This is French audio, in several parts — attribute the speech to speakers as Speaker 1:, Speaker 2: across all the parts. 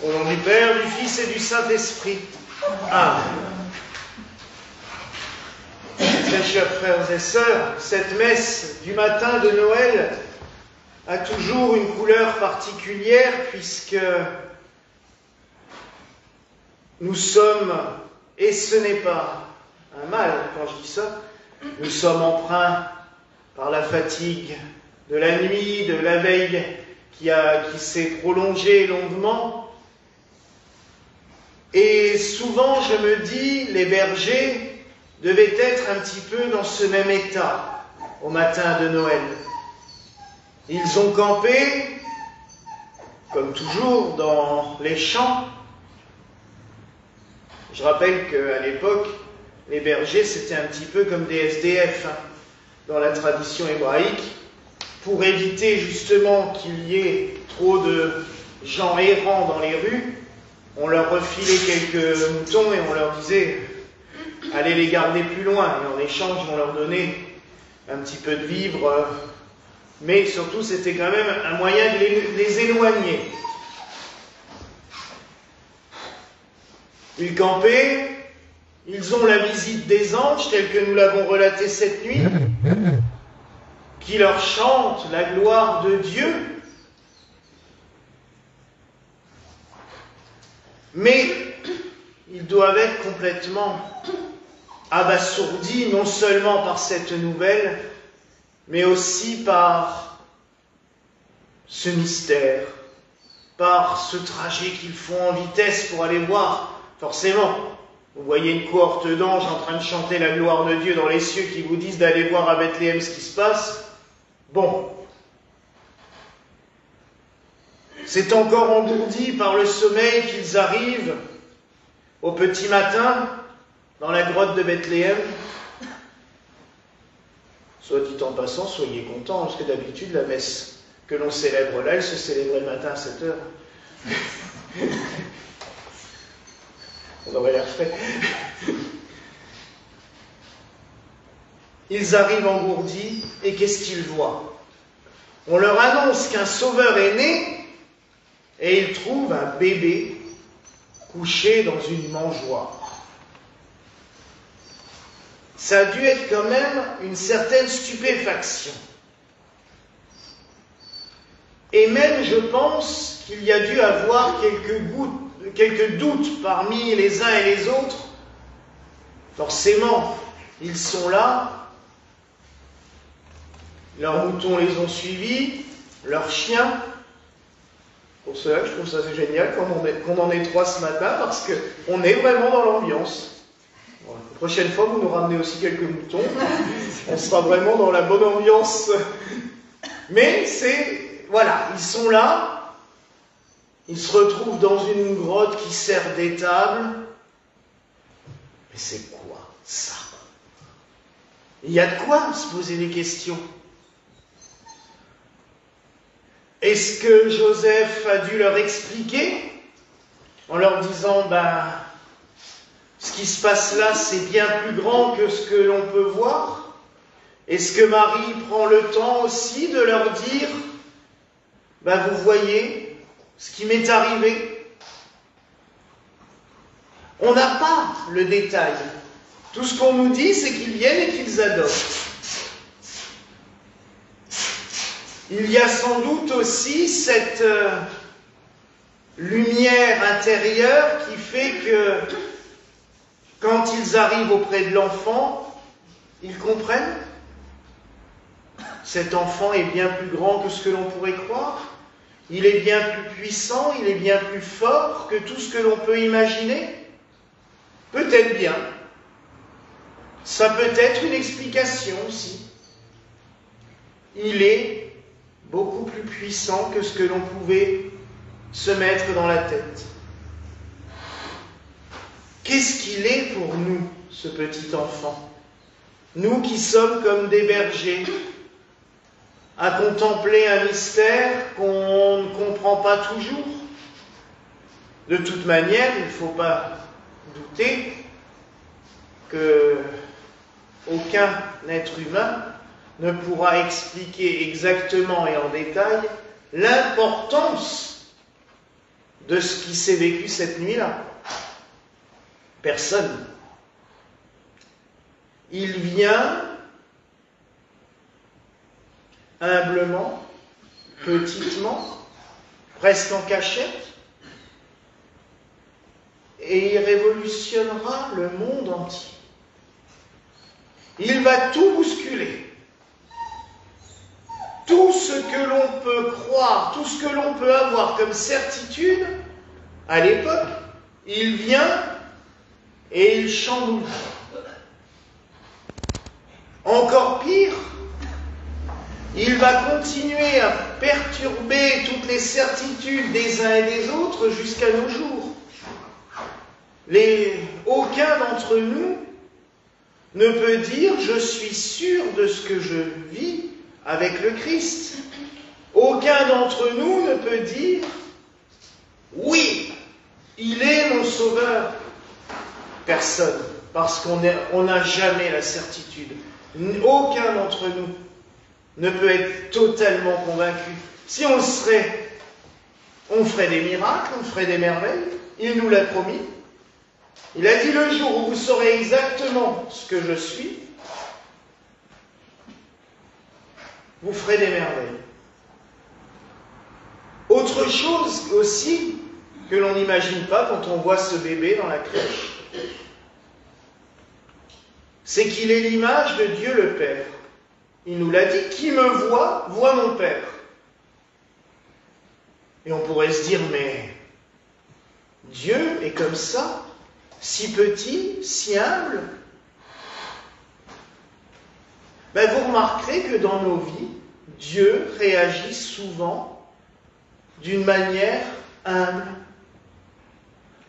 Speaker 1: Au nom du Père, du Fils et du Saint-Esprit. Amen. Très chers frères et sœurs, cette messe du matin de Noël a toujours une couleur particulière puisque nous sommes, et ce n'est pas un mal quand je dis ça, nous sommes empreints par la fatigue de la nuit, de la veille qui s'est prolongée longuement. Et souvent je me dis, les bergers devaient être un petit peu dans ce même état au matin de Noël. Ils ont campé, comme toujours, dans les champs. Je rappelle qu'à l'époque, les bergers, c'était un petit peu comme des SDF dans la tradition hébraïque. Pour éviter justement qu'il y ait trop de gens errants dans les rues, on leur refilait quelques moutons et on leur disait « allez les garder plus loin ». Et en échange, on leur donnait un petit peu de vivres, mais surtout, c'était quand même un moyen de les éloigner. Ils campaient, ils ont la visite des anges, telle que nous l'avons relaté cette nuit, qui leur chantent la gloire de Dieu. Mais ils doivent être complètement abasourdis, non seulement par cette nouvelle, mais aussi par ce mystère, par ce trajet qu'ils font en vitesse pour aller voir. Forcément, vous voyez une cohorte d'anges en train de chanter la gloire de Dieu dans les cieux qui vous disent d'aller voir à Bethléem ce qui se passe. Bon, c'est encore engourdi par le sommeil qu'ils arrivent au petit matin dans la grotte de Bethléem. Soit dit en passant, soyez contents, parce que d'habitude, la messe que l'on célèbre là, elle se célébrait le matin à 7 heures. On aurait l'air frais. Ils arrivent engourdis, et qu'est-ce qu'ils voient? On leur annonce qu'un sauveur est né, et ils trouvent un bébé couché dans une mangeoire. Ça a dû être quand même une certaine stupéfaction. Et même, je pense, qu'il y a dû avoir quelques doutes parmi les uns et les autres. Forcément, ils sont là, leurs moutons les ont suivis, leurs chiens. Pour cela, je trouve ça génial qu'on en ait 3 ce matin, parce qu'on est vraiment dans l'ambiance. Bon, la prochaine fois, vous nous ramenez aussi quelques moutons. On sera vraiment dans la bonne ambiance. Mais voilà, ils sont là. Ils se retrouvent dans une grotte qui sert d'étable. Mais c'est quoi ça? Il y a de quoi se poser des questions. Est-ce que Joseph a dû leur expliquer en leur disant ce qui se passe là, c'est bien plus grand que ce que l'on peut voir? Est-ce que Marie prend le temps aussi de leur dire vous voyez ce qui m'est arrivé? On n'a pas le détail. Tout ce qu'on nous dit, c'est qu'ils viennent et qu'ils adorent. Il y a sans doute aussi cette lumière intérieure qui fait que quand ils arrivent auprès de l'enfant, ils comprennent. Cet enfant est bien plus grand que ce que l'on pourrait croire. Il est bien plus puissant, il est bien plus fort que tout ce que l'on peut imaginer. Peut-être bien. Ça peut être une explication aussi. Il est beaucoup plus puissant que ce que l'on pouvait se mettre dans la tête. Qu'est-ce qu'il est pour nous, ce petit enfant? Nous qui sommes comme des bergers, à contempler un mystère qu'on ne comprend pas toujours. De toute manière, il ne faut pas douter qu'aucun être humain ne pourra expliquer exactement et en détail l'importance de ce qui s'est vécu cette nuit-là? Personne. Il vient humblement, petitement, presque en cachette, et il révolutionnera le monde entier. Il va tout bousculer. Tout ce que l'on peut croire, tout ce que l'on peut avoir comme certitude, à l'époque, il vient et il chamboule. Encore pire, il va continuer à perturber toutes les certitudes des uns et des autres jusqu'à nos jours. Aucun d'entre nous ne peut dire « je suis sûr de ce que je vis avec le Christ ». Aucun d'entre nous ne peut dire « oui, il est mon sauveur ». Personne, parce qu'on n'a jamais la certitude. Aucun d'entre nous ne peut être totalement convaincu. Si on le serait, on ferait des miracles, on ferait des merveilles. Il nous l'a promis. Il a dit le jour où vous saurez exactement ce que je suis, vous ferez des merveilles. Autre chose aussi que l'on n'imagine pas quand on voit ce bébé dans la crèche, c'est qu'il est l'image de Dieu le Père. Il nous l'a dit, qui me voit, voit mon Père. Et on pourrait se dire, mais Dieu est comme ça, si petit, si humble. Ben, vous remarquerez que dans nos vies, Dieu réagit souvent d'une manière humble,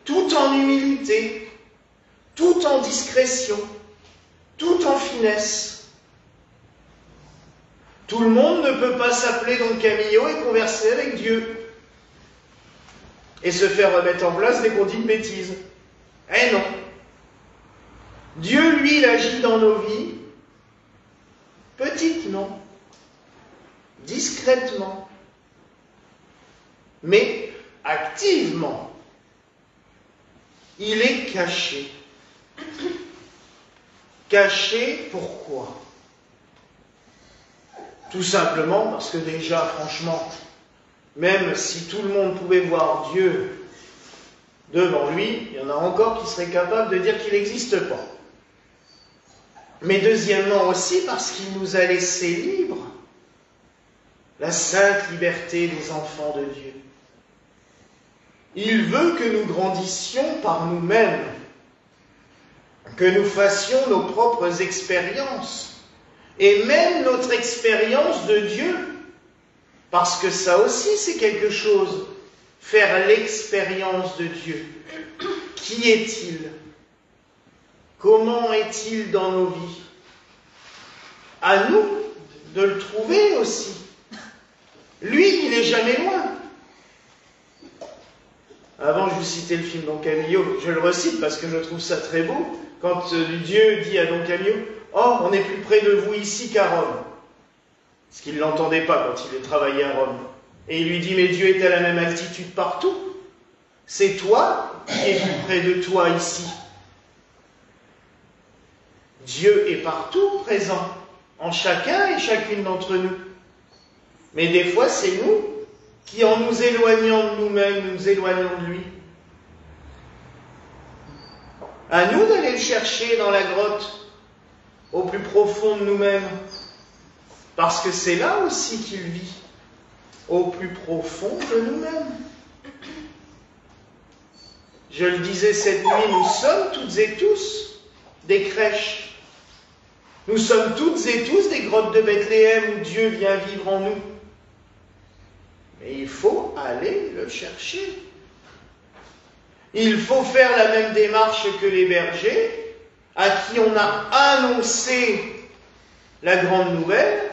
Speaker 1: tout en humilité, tout en discrétion, tout en finesse. Tout le monde ne peut pas s'appeler Don Camillo et converser avec Dieu et se faire remettre en place dès qu'on dit une bêtise. Eh non. Dieu, lui, il agit dans nos vies petitement, discrètement, mais activement. Il est caché. Caché, pourquoi? Tout simplement parce que déjà, franchement, même si tout le monde pouvait voir Dieu devant lui, il y en a encore qui seraient capables de dire qu'il n'existe pas. Mais deuxièmement aussi parce qu'il nous a laissés libres, la sainte liberté des enfants de Dieu. Il veut que nous grandissions par nous-mêmes, que nous fassions nos propres expériences, et même notre expérience de Dieu, parce que ça aussi c'est quelque chose, faire l'expérience de Dieu. Qui est-il? Comment est-il dans nos vies? À nous de le trouver aussi. Lui, il n'est jamais loin. Avant, je vous citais le film Don Camillo, je le recite parce que je trouve ça très beau. Quand Dieu dit à Don Camillo, « Oh, on est plus près de vous ici qu'à Rome ». Parce qu'il ne l'entendait pas quand il travaillait à Rome. Et il lui dit, « Mais Dieu est à la même altitude partout. C'est toi qui es plus près de toi ici. » Dieu est partout présent, en chacun et chacune d'entre nous. Mais des fois, c'est nous qui, en nous éloignant de nous-mêmes, nous éloignons de lui. À nous d'aller le chercher dans la grotte, au plus profond de nous-mêmes, parce que c'est là aussi qu'il vit, au plus profond de nous-mêmes. Je le disais cette nuit, nous sommes toutes et tous des crèches. Nous sommes toutes et tous des grottes de Bethléem où Dieu vient vivre en nous. Mais il faut aller le chercher. Il faut faire la même démarche que les bergers, à qui on a annoncé la grande nouvelle.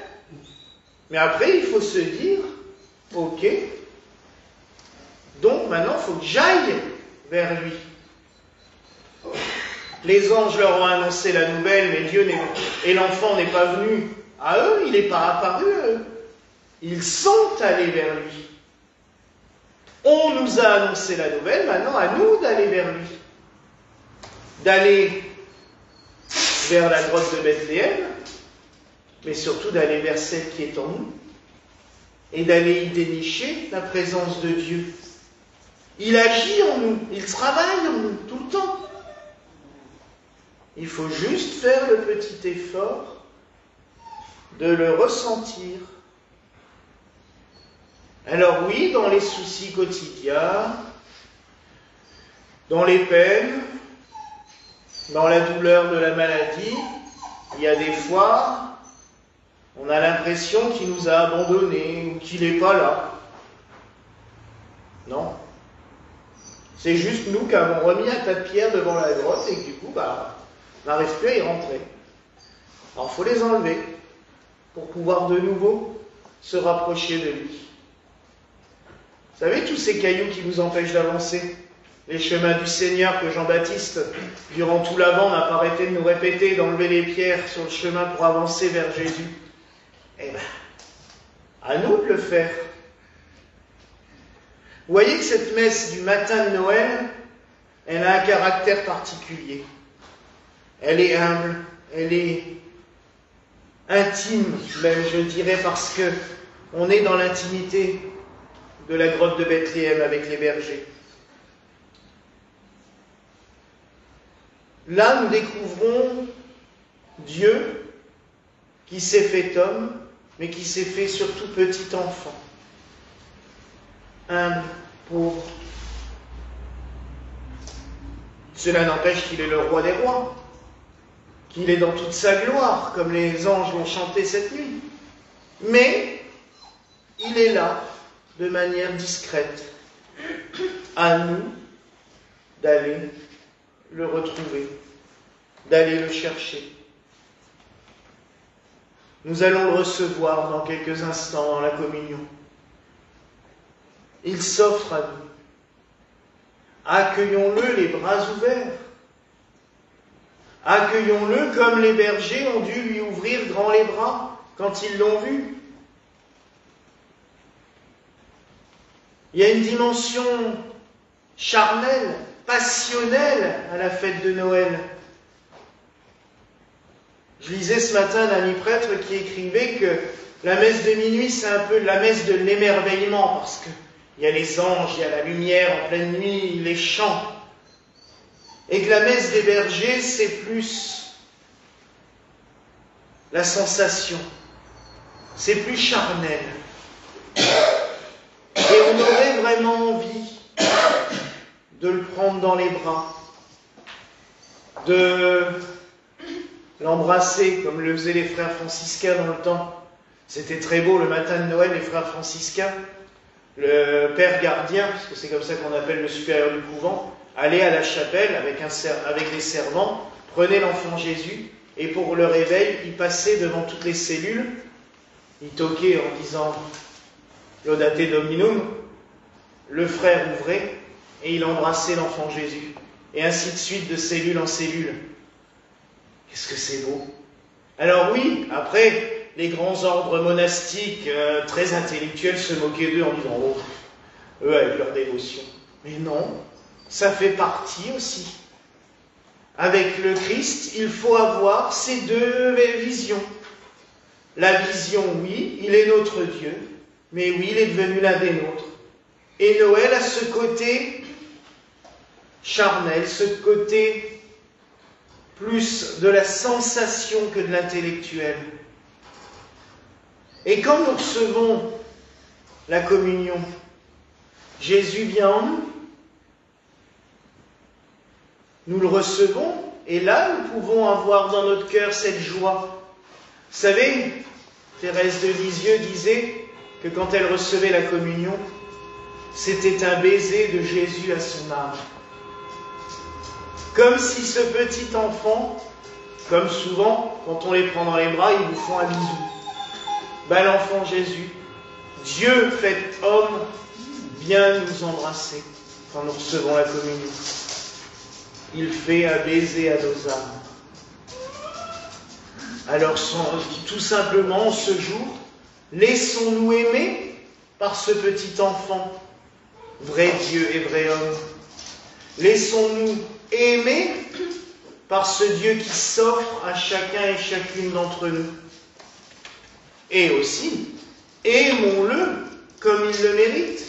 Speaker 1: Mais après, il faut se dire, ok, donc maintenant, il faut que j'aille vers lui. Les anges leur ont annoncé la nouvelle, mais Dieu et l'enfant n'est pas venu à eux, il n'est pas apparu à eux. Ils sont allés vers lui. On nous a annoncé la nouvelle, maintenant à nous d'aller vers lui. D'aller vers la grotte de Bethléem, mais surtout d'aller vers celle qui est en nous, et d'aller y dénicher la présence de Dieu. Il agit en nous, il travaille en nous, tout le temps. Il faut juste faire le petit effort de le ressentir. Alors oui, dans les soucis quotidiens, dans les peines, dans la douleur de la maladie, il y a des fois, on a l'impression qu'il nous a abandonnés ou qu'il n'est pas là. Non. C'est juste nous qui avons remis un tas de pierres devant la grotte et que du coup, on n'arrive plus à y rentrer. Alors il faut les enlever pour pouvoir de nouveau se rapprocher de lui. Vous savez, tous ces cailloux qui nous empêchent d'avancer, les chemins du Seigneur que Jean-Baptiste, durant tout l'Avent, n'a pas arrêté de nous répéter, d'enlever les pierres sur le chemin pour avancer vers Jésus. Eh bien, à nous de le faire. Vous voyez que cette messe du matin de Noël, elle a un caractère particulier. Elle est humble, elle est intime, même je dirais, parce que on est dans l'intimité de la grotte de Bethléem avec les bergers. Là, nous découvrons Dieu qui s'est fait homme, mais qui s'est fait surtout petit enfant. Humble, pauvre. Cela n'empêche qu'il est le roi des rois, qu'il est dans toute sa gloire, comme les anges l'ont chanté cette nuit. Mais il est là, de manière discrète. À nous d'aller le retrouver, d'aller le chercher. Nous allons le recevoir dans quelques instants dans la communion. Il s'offre à nous. Accueillons-le les bras ouverts. Accueillons-le comme les bergers ont dû lui ouvrir grand les bras quand ils l'ont vu. Il y a une dimension charnelle, passionnelle à la fête de Noël. Je lisais ce matin un ami prêtre qui écrivait que la messe de minuit, c'est un peu la messe de l'émerveillement, parce qu'il y a les anges, il y a la lumière en pleine nuit, les chants. Et que la messe des bergers, c'est plus la sensation, c'est plus charnel. Et on aurait vraiment envie de le prendre dans les bras, de l'embrasser comme le faisaient les frères franciscains dans le temps. C'était très beau le matin de Noël, les frères franciscains, le père gardien, parce que c'est comme ça qu'on appelle le supérieur du couvent, allait à la chapelle avec des servants, prenait l'enfant Jésus, et pour le réveil, il passait devant toutes les cellules, il toquait en disant « Laudate Dominum », le frère ouvrait, et il embrassait l'enfant Jésus, et ainsi de suite, de cellule en cellule. Qu'est-ce que c'est beau! Alors oui, après, les grands ordres monastiques très intellectuels se moquaient d'eux en disant « Oh, eux avec leur dévotion ». Mais non, ça fait partie aussi. Avec le Christ, il faut avoir ces deux visions. La vision, oui, il est notre Dieu, mais oui, il est devenu l'un des nôtres. Et Noël a ce côté charnel, ce côté plus de la sensation que de l'intellectuel. Et quand nous recevons la communion, Jésus vient en nous. Nous le recevons, et là, nous pouvons avoir dans notre cœur cette joie. Vous savez, Thérèse de Lisieux disait que quand elle recevait la communion, c'était un baiser de Jésus à son âme. Comme si ce petit enfant, comme souvent, quand on les prend dans les bras, ils vous font un bisou. Ben, l'enfant Jésus, Dieu fait homme, vient nous embrasser quand nous recevons la communion. Il fait un baiser à nos âmes. Alors, tout simplement, ce jour, laissons-nous aimer par ce petit enfant vrai Dieu et vrai homme. Laissons-nous aimer par ce Dieu qui s'offre à chacun et chacune d'entre nous. Et aussi, aimons-le comme il le mérite.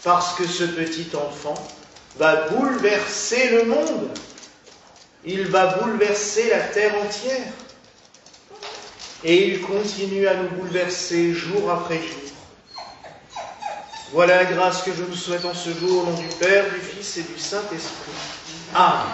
Speaker 1: Parce que ce petit enfant va bouleverser le monde. Il va bouleverser la terre entière. Et il continue à nous bouleverser jour après jour. Voilà la grâce que je vous souhaite en ce jour, au nom du Père, du Fils et du Saint-Esprit. Amen.